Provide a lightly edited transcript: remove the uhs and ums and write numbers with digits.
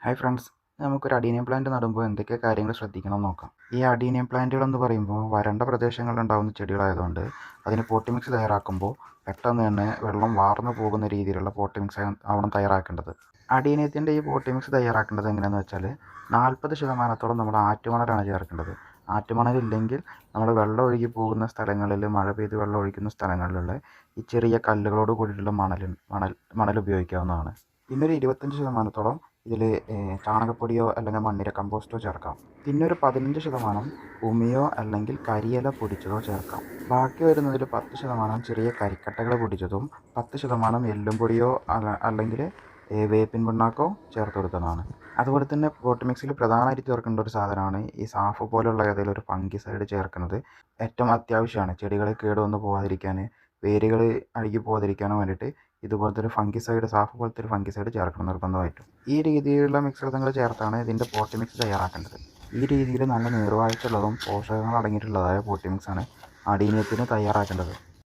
Hi friends, നമുക്കൊരു adenium plant നടുമ്പോൾ എന്തൊക്കെ കാര്യങ്ങൾ ശ്രദ്ധിക്കണം എന്ന് നോക്കാം. ഈ അഡീനിയം പ്ലാന്റുകളെന്ന് പറയുമ്പോൾ വരണ്ട പ്രദേശങ്ങളിലുണ്ടാകുന്ന ചെടികളായതുകൊണ്ട് അതിന് പോട്ടി മിക്സ് തയ്യാറാക്കുമ്പോൾ പെട്ടെന്ന് തന്നെ വെള്ളം വാർന്നു പോകുന്ന രീതിയിലുള്ള പോട്ടി മിക്സ് ആവണം തയ്യാറാക്കേണ്ടത്. അഡീനിയത്തിൻ്റെ ഈ പോട്ടി മിക്സ് തയ്യാറാക്കേണ്ടത് എങ്ങനെയാണെന്ന് വെച്ചാൽ 40% നമ്മൾ ആറ്റുമണലാണ് ചേർക്കേണ്ടത്. ആറ്റുമണലില്ലെങ്കിൽ നമ്മൾ വെള്ളം ഒഴുകി പോകുന്ന സ്ഥലങ്ങളിൽ, മഴ പെയ്ത് വെള്ളം ഒഴിക്കുന്ന സ്ഥലങ്ങളിലുള്ള ഈ ചെറിയ കല്ലുകളോട് കൂടിയിട്ടുള്ള മണൽ ഉപയോഗിക്കാവുന്നതാണ്. പിന്നെ ഒരു 25% ഇതിൽ ചാണകപ്പൊടിയോ അല്ലെങ്കിൽ മണ്ണിര കമ്പോസ്റ്റോ ചേർക്കാം. പിന്നെ ഒരു 15% ഉമിയോ അല്ലെങ്കിൽ കരിയില പൊടിച്ചതോ ചേർക്കാം. ബാക്കി വരുന്നതിൽ 10% ചെറിയ കരിക്കട്ടകൾ പൊടിച്ചതും 10% എല്ലും പൊടിയോ അല്ലെങ്കിൽ വേപ്പിൻ പിണ്ണാക്കോ ചേർത്ത് കൊടുക്കുന്നതാണ്. അതുപോലെ തന്നെ പോട്ടി മിക്സിൽ പ്രധാനമായിട്ട് ചേർക്കേണ്ട ഒരു സാധനമാണ് ഈ സാഫ് പോലുള്ള ഏതെങ്കിലും ഒരു ഫംഗിസൈഡ് ചേർക്കുന്നത്. ഏറ്റവും അത്യാവശ്യമാണ്. ചെടികൾ കേടുവന്ന് പോകാതിരിക്കാൻ, വേരുകൾ അഴുകി പോകാതിരിക്കാനും വേണ്ടിയിട്ട് ഇതുപോലത്തെ ഒരു ഫംഗിസൈഡ്, സാഫ് പോലത്തെ ഒരു ഫംഗിസൈഡ് ചേർക്കണം നിർബന്ധമായിട്ടും. ഈ രീതിയിലുള്ള മിശ്രിതങ്ങൾ ചേർത്താണ് ഇതിൻ്റെ പോട്ടി മിക്സ് തയ്യാറാക്കേണ്ടത്. ഈ രീതിയിൽ നല്ല നീർവാഴ്ചയുള്ളതും പോഷകങ്ങൾ അടങ്ങിയിട്ടുള്ളതായ പോട്ടി മിക്സാണ് അഡീനിയത്തിന് തയ്യാറാക്കേണ്ടത്.